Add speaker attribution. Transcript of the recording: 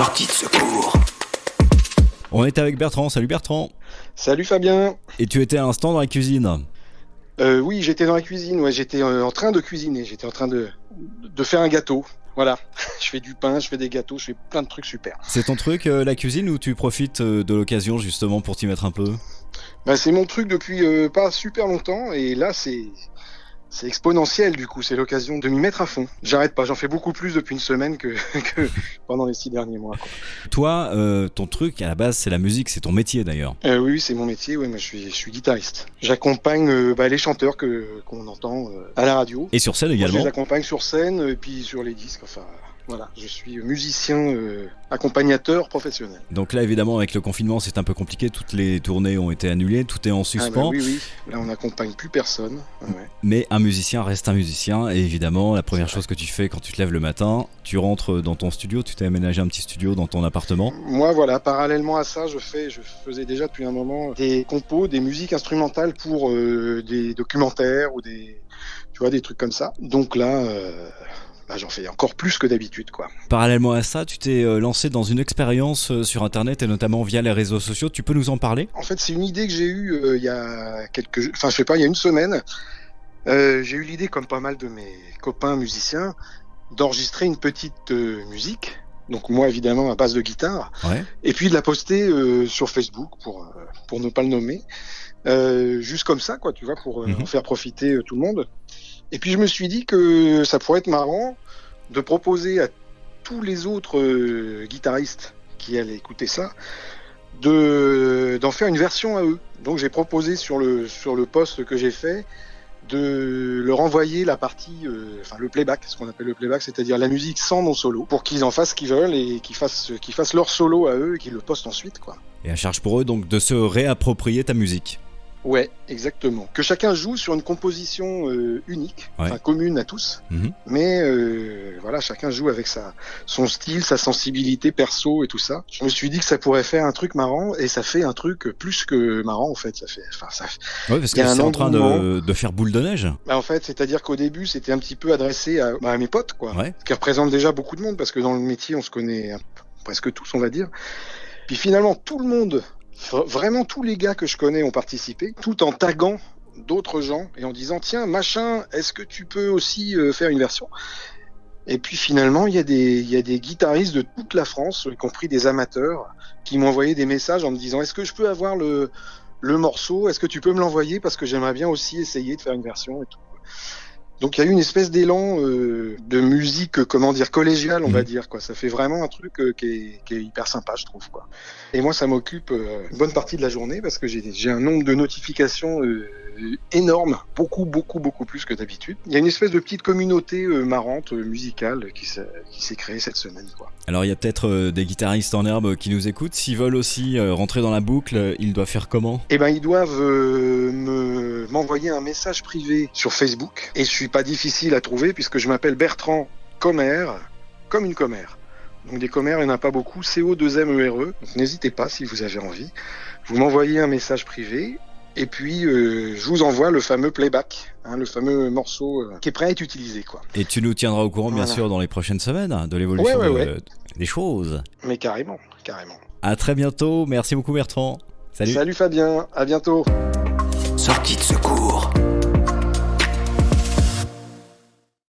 Speaker 1: Sortie de secours.
Speaker 2: On est avec Bertrand. Salut Bertrand.
Speaker 3: Salut Fabien.
Speaker 2: Et tu étais à un stand dans la cuisine.
Speaker 3: Oui, j'étais dans la cuisine. Ouais, j'étais en train de cuisiner. J'étais en train de faire un gâteau. Voilà. Je fais du pain, je fais des gâteaux, je fais plein de trucs super.
Speaker 2: C'est ton truc, la cuisine, ou tu profites de l'occasion justement pour t'y mettre un peu ?
Speaker 3: Bah, c'est mon truc depuis pas super longtemps. Et là, c'est exponentiel du coup. C'est l'occasion de m'y mettre à fond. J'arrête pas. J'en fais beaucoup plus depuis une semaine que pendant les 6 derniers mois, quoi.
Speaker 2: Toi, ton truc à la base, c'est la musique, c'est ton métier d'ailleurs.
Speaker 3: Oui, c'est mon métier. Ouais, moi, je suis guitariste. J'accompagne les chanteurs qu'on entend à la radio.
Speaker 2: Et sur scène
Speaker 3: Moi, je
Speaker 2: également.
Speaker 3: les accompagne sur scène et puis sur les disques. Enfin, voilà. Je suis musicien, accompagnateur professionnel.
Speaker 2: Donc là, évidemment, avec le confinement, c'est un peu compliqué. Toutes les tournées ont été annulées, tout est en suspens.
Speaker 3: Oui. Là, on n'accompagne plus personne. Ouais.
Speaker 2: Mais un musicien reste un musicien. Et évidemment, la première chose que tu fais quand tu te lèves le matin, tu rentres dans ton studio. Tu t'es aménagé un petit studio dans ton appartement.
Speaker 3: Moi, voilà, parallèlement à ça, je faisais déjà depuis un moment des compos, des musiques instrumentales pour des documentaires ou des trucs comme ça. Donc là, j'en fais encore plus que d'habitude, quoi.
Speaker 2: Parallèlement à ça, tu t'es lancé dans une expérience sur Internet et notamment via les réseaux sociaux. Tu peux nous en parler ?
Speaker 3: En fait, c'est une idée que j'ai eue il y a il y a une semaine. J'ai eu l'idée, comme pas mal de mes copains musiciens, d'enregistrer une petite musique. Donc moi, évidemment, à base de guitare.
Speaker 2: Ouais.
Speaker 3: Et puis de la poster sur Facebook pour ne pas le nommer. Juste comme ça, quoi, tu vois, pour en faire profiter tout le monde. Et puis je me suis dit que ça pourrait être marrant de proposer à tous les autres guitaristes qui allaient écouter ça d'en faire une version à eux. Donc j'ai proposé sur le post que j'ai fait de leur envoyer la partie, le playback, ce qu'on appelle le playback, c'est-à-dire la musique sans mon solo, pour qu'ils en fassent ce qu'ils veulent et qu'ils fassent leur solo à eux et qu'ils le postent ensuite, quoi.
Speaker 2: Et à charge pour eux donc de se réapproprier ta musique.
Speaker 3: Ouais, exactement. Que chacun joue sur une composition unique, commune à tous, mais voilà, chacun joue avec son style, sa sensibilité perso et tout ça. Je me suis dit que ça pourrait faire un truc marrant, et ça fait un truc plus que marrant en fait.
Speaker 2: Ouais, parce que c'est en train de faire boule de neige.
Speaker 3: Bah, en fait, c'est-à-dire qu'au début, c'était un petit peu adressé à mes potes, quoi, qui représentent déjà beaucoup de monde, parce que dans le métier, on se connaît presque tous, on va dire. Puis finalement, tout le monde, vraiment tous les gars que je connais ont participé, tout en taguant d'autres gens et en disant tiens machin, est-ce que tu peux aussi faire une version ? Et puis finalement il y a des guitaristes de toute la France, y compris des amateurs, qui m'ont envoyé des messages en me disant est-ce que je peux avoir le morceau, est-ce que tu peux me l'envoyer parce que j'aimerais bien aussi essayer de faire une version et tout. Donc il y a eu une espèce d'élan de musique, collégiale, on va dire, quoi. Ça fait vraiment un truc qui est hyper sympa, je trouve, quoi. Et moi, ça m'occupe une bonne partie de la journée parce que j'ai un nombre de notifications énorme, beaucoup plus que d'habitude. Il y a une espèce de petite communauté marrante, musicale, qui s'est créée cette semaine, quoi.
Speaker 2: Alors il y a peut-être des guitaristes en herbe qui nous écoutent. S'ils veulent aussi rentrer dans la boucle, ils doivent faire comment ?
Speaker 3: Eh ben, ils doivent m'envoyer un message privé sur Facebook. Et je suis pas difficile à trouver puisque je m'appelle Bertrand Commère, comme une commère. Donc des commères, il n'y en a pas beaucoup, CO2MERE. Donc n'hésitez pas si vous avez envie. Vous m'envoyez un message privé. Et puis, je vous envoie le fameux playback, le fameux morceau qui est prêt à être utilisé, quoi.
Speaker 2: Et tu nous tiendras au courant, bien sûr, dans les prochaines semaines, de l'évolution des choses.
Speaker 3: Mais carrément.
Speaker 2: À très bientôt. Merci beaucoup, Bertrand. Salut.
Speaker 3: Salut Fabien, à bientôt.
Speaker 1: Sortie de secours.